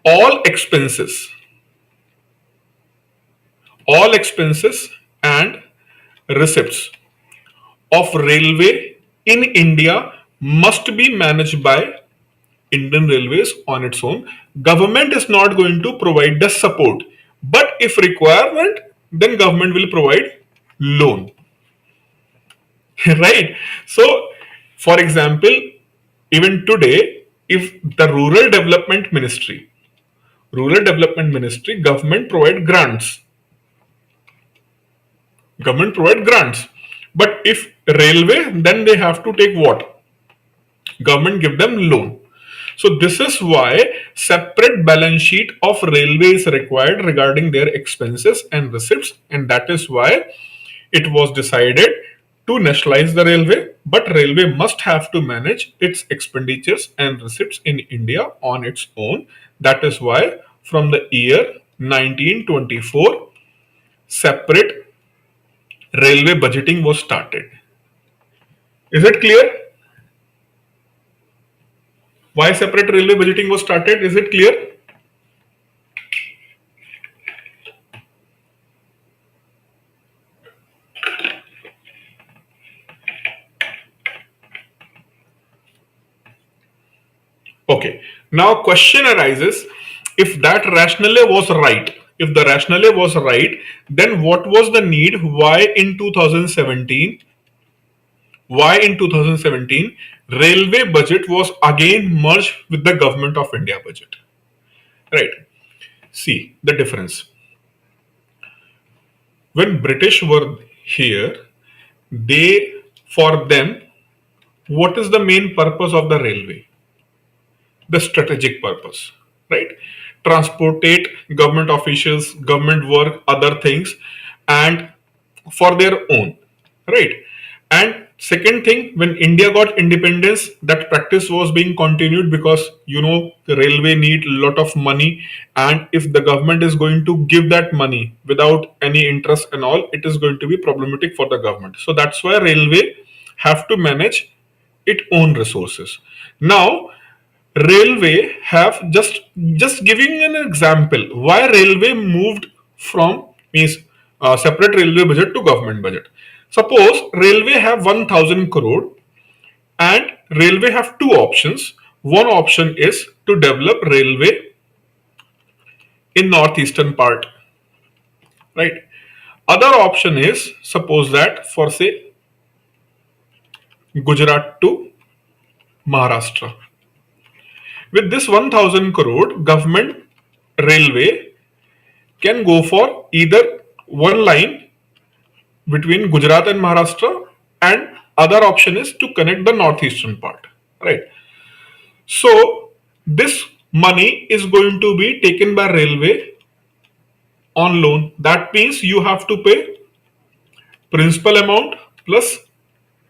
all expenses, all expenses and receipts of railway in India must be managed by Indian Railways on its own. Government is not going to provide the support, but if requirement, then government will provide loan. Right? So, for example, even today, if the rural development ministry, government provide grants. But if railway, then they have to take what? Government give them loan. So this is why separate balance sheet of railway is required regarding their expenses and receipts, and that is why it was decided to nationalize the railway. But railway must have to manage its expenditures and receipts in India on its own. That is why from the year 1924, separate railway budgeting was started. Is it clear? Why separate railway budgeting was started? Is it clear? Okay. Now question arises, if that rationale was right, if the rationale was right, then what was the need? Why in 2017 railway budget was again merged with the government of India budget? Right. See the difference. When British were here, they, for them, what is the main purpose of the railway? The strategic purpose, right? Transportate government officials, government work, other things, and for their own, right? And second thing, when India got independence, that practice was being continued, because the railway need a lot of money, and if the government is going to give that money without any interest and all, it is going to be problematic for the government. So that's why railway have to manage its own resources. Now railway have just giving an example why railway moved from means separate railway budget to government budget. Suppose railway have 1000 crore and railway have two options. One option is to develop railway in northeastern part, right? Other option is suppose that for say Gujarat to Maharashtra. With this 1000 crore, government railway can go for either one line between Gujarat and Maharashtra, and other option is to connect the northeastern part, right? So this money is going to be taken by railway on loan. That means you have to pay principal amount plus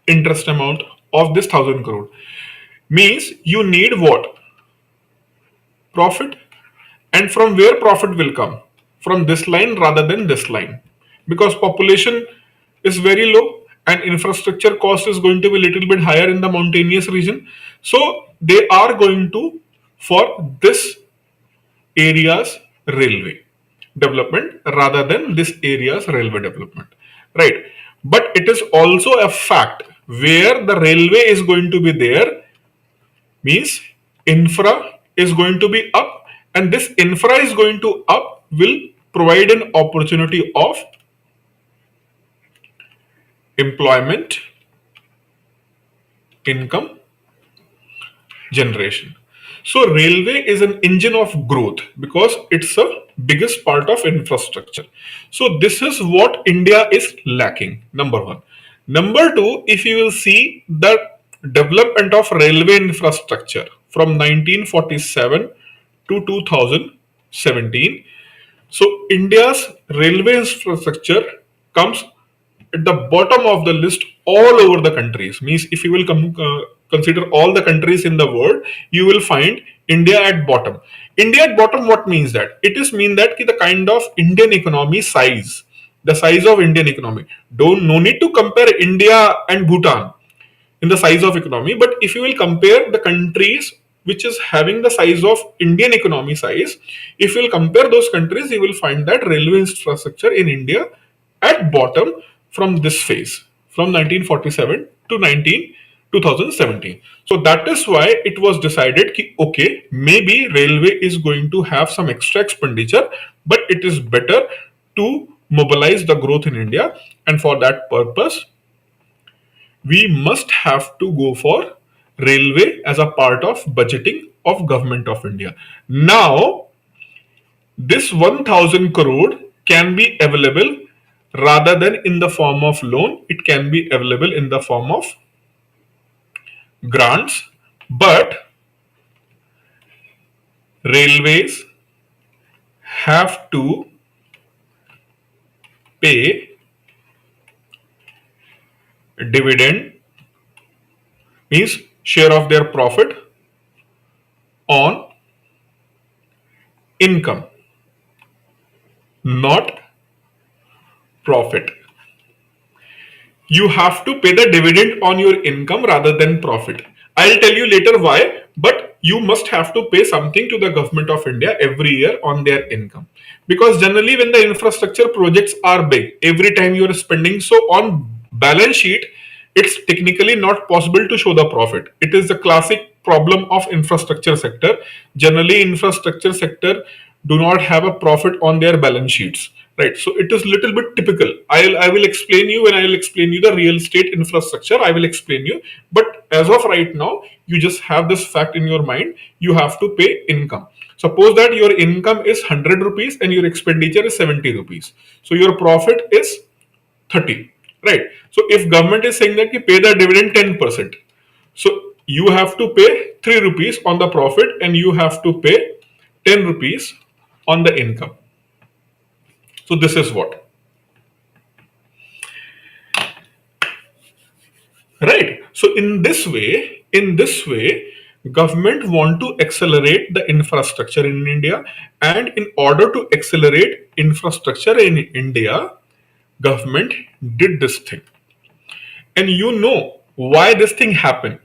interest amount of this 1000 crore. Means you need what? Profit. And from where profit will come? From this line rather than this line. Because population is very low and infrastructure cost is going to be a little bit higher in the mountainous region. So they are going to for this area's railway development rather than this area's railway development. Right. But it is also a fact where the railway is going to be there means infra is going to be up, and this infra is going to up will provide an opportunity of employment, income generation. So railway is an engine of growth because it's a biggest part of infrastructure. So this is what India is lacking, number one. Number two, if you will see the development of railway infrastructure from 1947 to 2017. So India's railway infrastructure comes at the bottom of the list all over the countries. Means if you will consider all the countries in the world, you will find India at bottom. India at bottom, what means that? It is mean that the kind of Indian economy size, the size of Indian economy. Don't no need to compare India and Bhutan in the size of economy, but if you will compare the countries which is having the size of Indian economy size, if you will compare those countries, you will find that railway infrastructure in India at bottom from this phase from 1947 to 2017. So that is why it was decided ki, okay, maybe railway is going to have some extra expenditure, but it is better to mobilize the growth in India, and for that purpose we must have to go for railway as a part of budgeting of government of India. Now this 1000 crore can be available rather than in the form of loan, it can be available in the form of grants, but railways have to pay dividend, means share of their profit on income, not profit. You have to pay the dividend on your income rather than profit. I'll tell you later why, but you must have to pay something to the government of India every year on their income. Because generally, when the infrastructure projects are big, every time you are spending, so on balance sheet, it's technically not possible to show the profit. It is the classic problem of infrastructure sector. Generally, infrastructure sector do not have a profit on their balance sheets, right? So it is little bit typical. I will explain you when I will explain you the real estate infrastructure. I will explain you, but as of right now, you just have this fact in your mind. You have to pay income. Suppose that your income is 100 rupees and your expenditure is 70 rupees. So your profit is 30, right? So if government is saying that you pay the dividend 10%, so you have to pay 3 rupees on the profit and you have to pay 10 rupees on the income. So this is what, right? So in this way, government want to accelerate the infrastructure in India, and in order to accelerate infrastructure in India, government did this thing. And you know why this thing happened.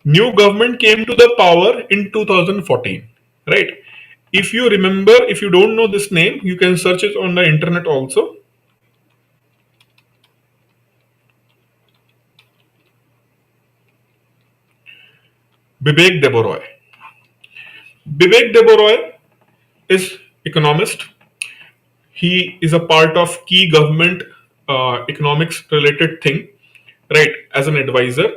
New government came to the power in 2014, right? If you remember, if you don't know this name, you can search it on the internet also. Bibek Deboroy. Bibek Deboroy is economist. He is a part of key government economics related thing, right, as an advisor.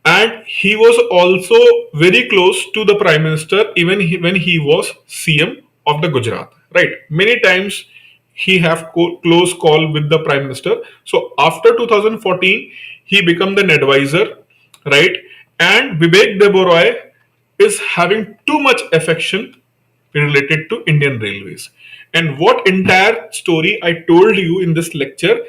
And he was also very close to the prime minister even when he was CM of the Gujarat, right? Many times he have close call with the prime minister. So after 2014 he became an advisor, right? And Vivek Deboroy is having too much affection related to Indian Railways. And what entire story I told you in this lecture,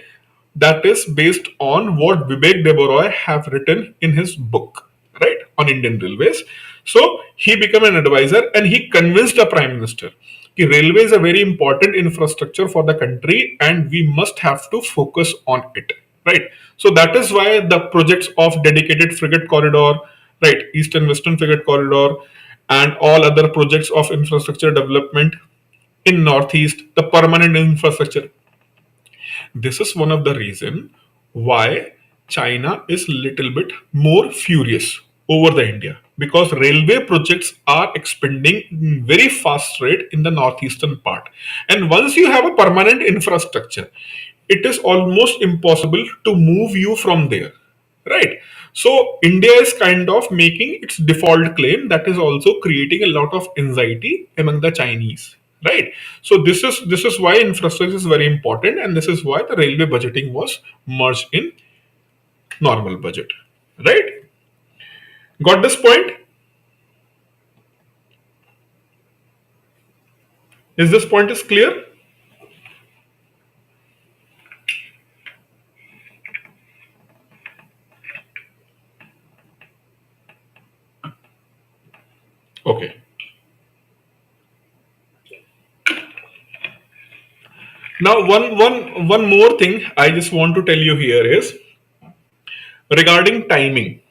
that is based on what Vivek Deboroy have written in his book, right, on Indian Railways. So he became an advisor and he convinced the Prime Minister that railway is a very important infrastructure for the country and we must have to focus on it, right? So that is why the projects of dedicated frigate corridor, right, Eastern Western Frigate Corridor, and all other projects of infrastructure development in Northeast, the permanent infrastructure. This is one of the reason why China is little bit more furious over the India, because railway projects are expanding in very fast rate in the northeastern part. And once you have a permanent infrastructure, it is almost impossible to move you from there, right? So India is kind of making its default claim, that is also creating a lot of anxiety among the Chinese, right? So this is why infrastructure is very important, and this is why the railway budgeting was merged in normal budget, right? Got this point? Is this point is clear? Okay. Now one more thing I just want to tell you here is regarding timing,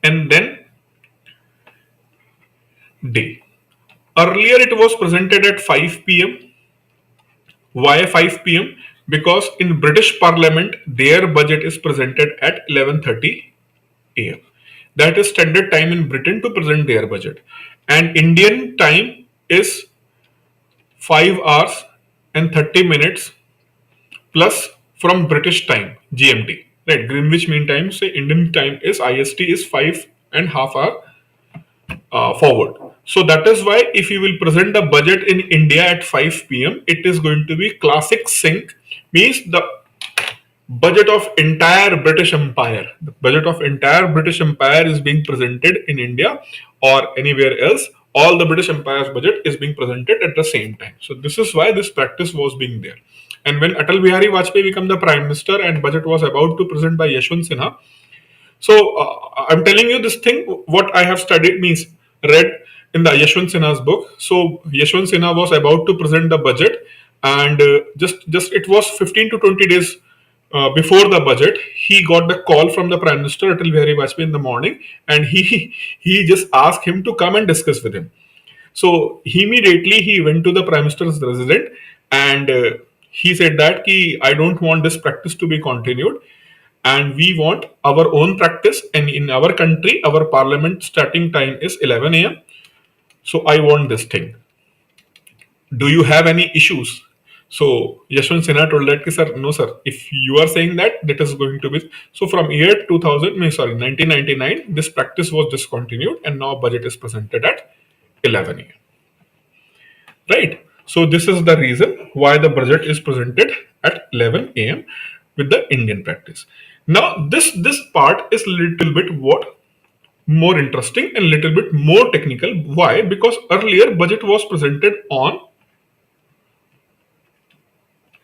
and then day. Earlier it was presented at 5 p.m. Why 5 p.m.? Because in British Parliament their budget is presented at 11:30 a.m. That is standard time in Britain to present their budget. And Indian time is 5 hours and 30 minutes plus from British time, GMT. Right, Greenwich Mean Time, say Indian time is IST is 5.5 hour forward. So that is why if you will present the budget in India at 5 p.m., it is going to be classic sync, means the budget of entire British Empire. The budget of entire British Empire is being presented in India or anywhere else. All the British Empire's budget is being presented at the same time. So this is why this practice was being there. And when Atal Bihari Vajpayee became the prime minister and budget was about to present by Yashwant Sinha, so I'm telling you this thing. What I have studied means read in the Yashwant Sinha's book. So Yashwant Sinha was about to present the budget, and just it was 15 to 20 days before the budget, he got the call from the Prime Minister Atal Bihari Vajpayee in the morning, and he just asked him to come and discuss with him. So immediately he went to the Prime Minister's residence, and he said that I don't want this practice to be continued, and we want our own practice, and in our country our parliament starting time is 11 a.m., so I want this thing. Do you have any issues? So Yashwant Sinha told that sir, no sir, if you are saying that, that is going to be. So from year 2000, no, sorry, 1999, this practice was discontinued and now budget is presented at 11 a.m., right? So this is the reason why the budget is presented at 11 a.m. with the Indian practice. Now this part is little bit what more interesting and little bit more technical. Why? Because earlier budget was presented on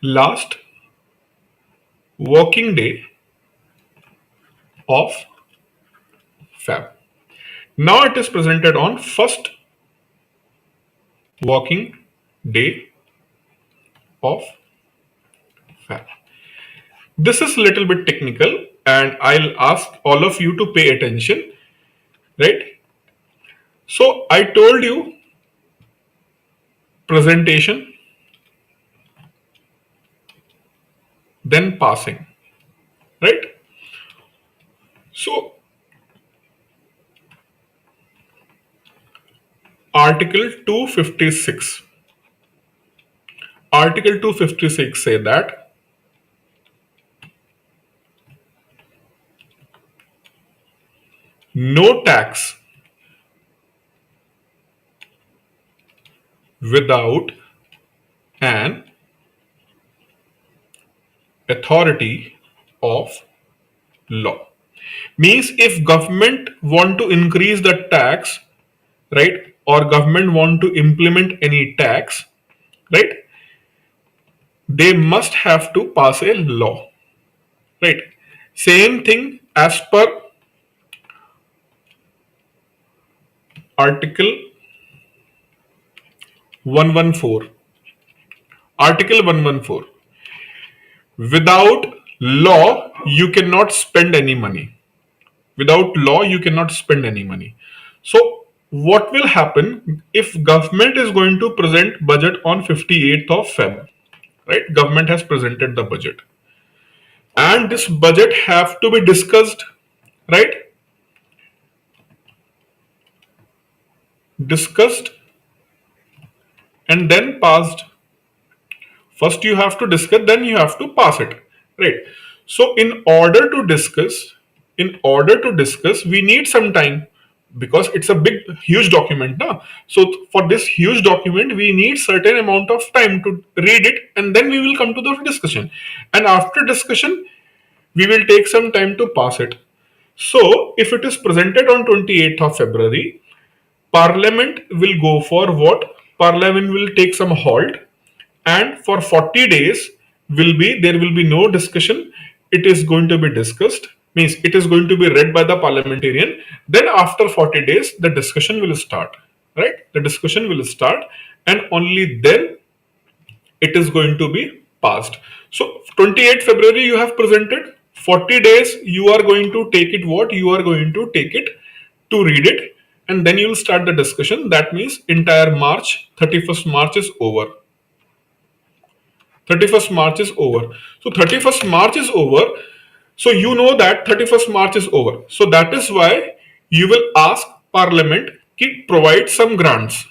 last working day of Feb. Now it is presented on first working day of Feb. This is little bit technical. and I'll ask all of you to pay attention, right? So I told you presentation, then passing, right? So Article 256. Article 256 say that no tax without an authority of law. Means if government want to increase the tax, right, or government want to implement any tax, right, they must have to pass a law, right? Same thing as per Article 114. Article 114. Without law, you cannot spend any money. Without law, you cannot spend any money. So, what will happen if government is going to present budget on 58th of Feb? Right? Government has presented the budget, and this budget have to be discussed, right? Discussed and then passed. First you have to discuss, then you have to pass it, right? So in order to discuss we need some time, because it's a big huge document now. So for this huge document we need certain amount of time to read it, and then we will come to the discussion, and after discussion we will take some time to pass it. So if it is presented on 28th of February, Parliament will go for what? Parliament will take some halt, and for 40 days there will be no discussion. It is going to be discussed, means it is going to be read by the parliamentarian. Then after 40 days the discussion will start, right? The discussion will start, and only then it is going to be passed. So 28th February you have presented, 40 days you are going to take it, what you are going to take it to read it, and then you will start the discussion. That means entire March, 31st March is over. 31st March is over. So 31st March is over. So you know that 31st March is over. So that is why you will ask Parliament to provide some grants,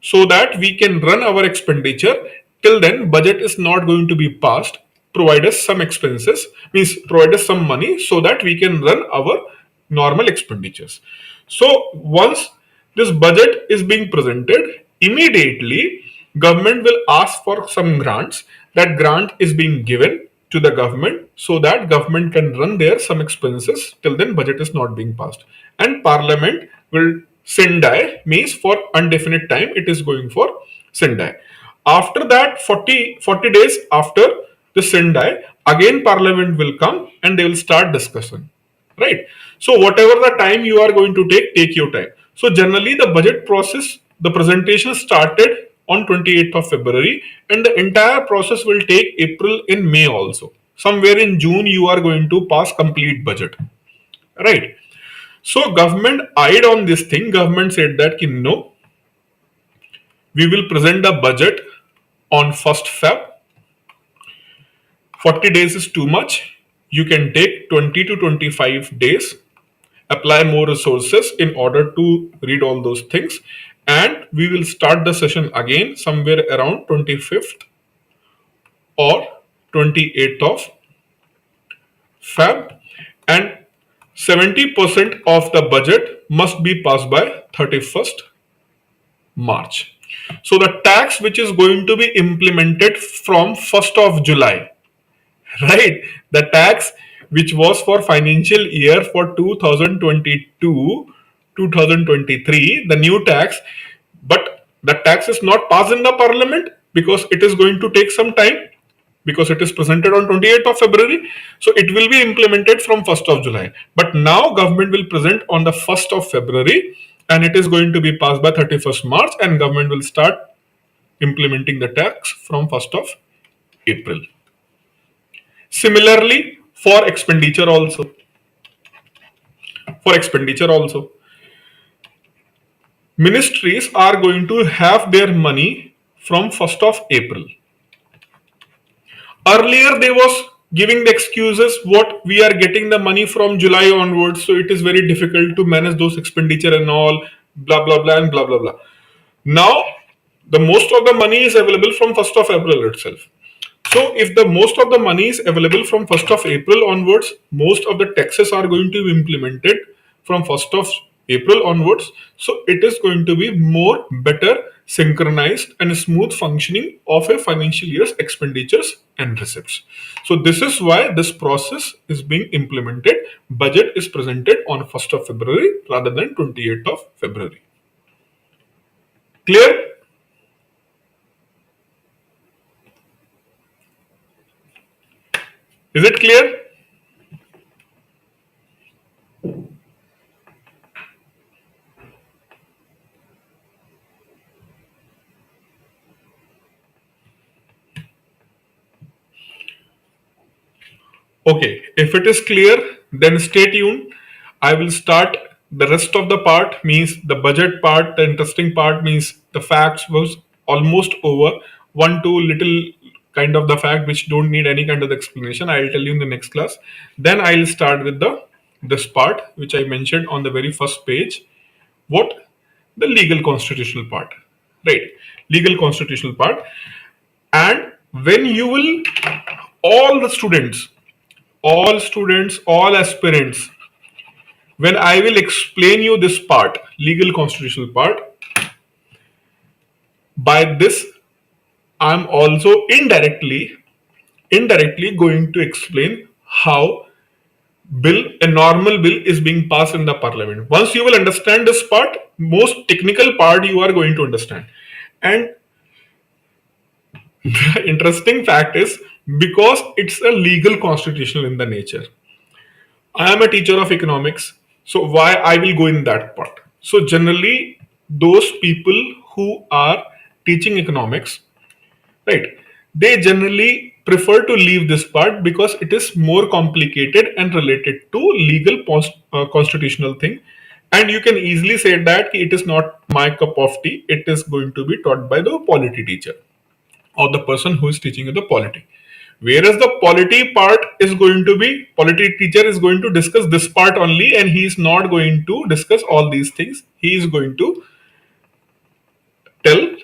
so that we can run our expenditure. Till then budget is not going to be passed. Provide us some expenses, means provide us some money, so that we can run our normal expenditures. So once this budget is being presented, immediately government will ask for some grants. That grant is being given to the government, so that government can run their some expenses. Till then budget is not being passed, and Parliament will Sendai, means for undefinite time it is going for Sendai. After that 40 days after the Sendai, again Parliament will come and they will start discussion, right? So whatever the time you are going to take your time. So generally the budget process, the presentation started on 28th of February, and the entire process will take April and May also. Somewhere in June you are going to pass complete budget, right? So government eyed on this thing. Government said that no, we will present the budget on 1st Feb. 40 days is too much. You can take 20 to 25 days, apply more resources in order to read all those things, and we will start the session again somewhere around 25th or 28th of Feb, and 70% of the budget must be passed by 31st March. So the tax which is going to be implemented from 1st of July, right? The tax which was for financial year for 2022 2023, the new tax, but the tax is not passed in the parliament because it is going to take some time, because it is presented on 28th of February. So it will be implemented from 1st of July. But now government will present on the 1st of February, and it is going to be passed by 31st March, and government will start implementing the tax from 1st of April. Similarly, For expenditure also. For expenditure also. Ministries are going to have their money from 1st of April. Earlier, they was giving the excuses what we are getting the money from July onwards, so it is very difficult to manage those expenditure and all, blah blah blah and blah blah blah. Now, the most of the money is available from 1st of April itself. So, if the most of the money is available from 1st of April onwards, most of the taxes are going to be implemented from 1st of April onwards. So, it is going to be more better synchronized and smooth functioning of a financial year's expenditures and receipts. So, this is why this process is being implemented. Budget is presented on 1st of February rather than 28th of February. Clear? Is it clear? Okay, if it is clear, then stay tuned. I will start the rest of the part, means the budget part, the interesting part, means the facts was almost over. One, two little kind of the fact which don't need any kind of explanation. I will tell you in the next class. Then I'll start with the this part which I mentioned on the very first page. What? The legal constitutional part. Right. Legal constitutional part. And when you will all the students, all aspirants, when I will explain you this part, legal constitutional part, by this, I'm also indirectly going to explain how a normal bill is being passed in the parliament. Once you will understand this part, most technical part you are going to understand. And the interesting fact is because it's a legal constitutional in the nature. I am a teacher of economics, so why I will go in that part. So generally, those people who are teaching economics, right, they generally prefer to leave this part because it is more complicated and related to legal constitutional thing. And you can easily say that it is not my cup of tea. It is going to be taught by the polity teacher or the person who is teaching you the polity. Whereas the polity part is going to be, polity teacher is going to discuss this part only, and he is not going to discuss all these things. He is going to tell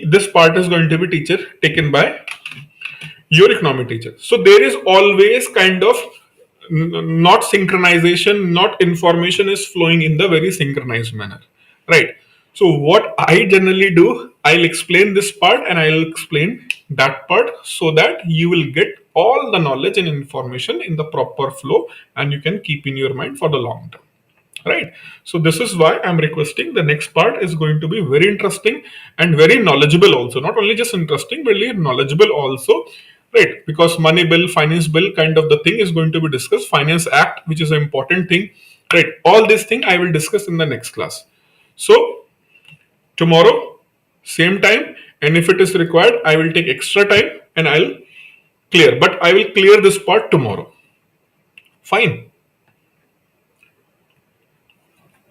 this part is going to be teacher taken by your economic teacher. So there is always kind of not synchronization, not information is flowing in the very synchronized manner, right? So what I generally do, I'll explain this part and I'll explain that part so that you will get all the knowledge and information in the proper flow and you can keep in your mind for the long term, right? So this is why I'm requesting the next part is going to be very interesting and very knowledgeable also, not only just interesting but really knowledgeable also, right? Because money bill, finance bill kind of the thing is going to be discussed, finance act which is an important thing, right? All this thing I will discuss in the next class. So tomorrow same time, and if it is required I will take extra time and I'll clear, but I will clear this part tomorrow. Fine.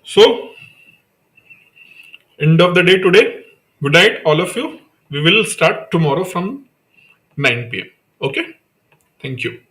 So end of the day today. Good night, all of you. We will start tomorrow from 9 p.m. Okay? Thank you.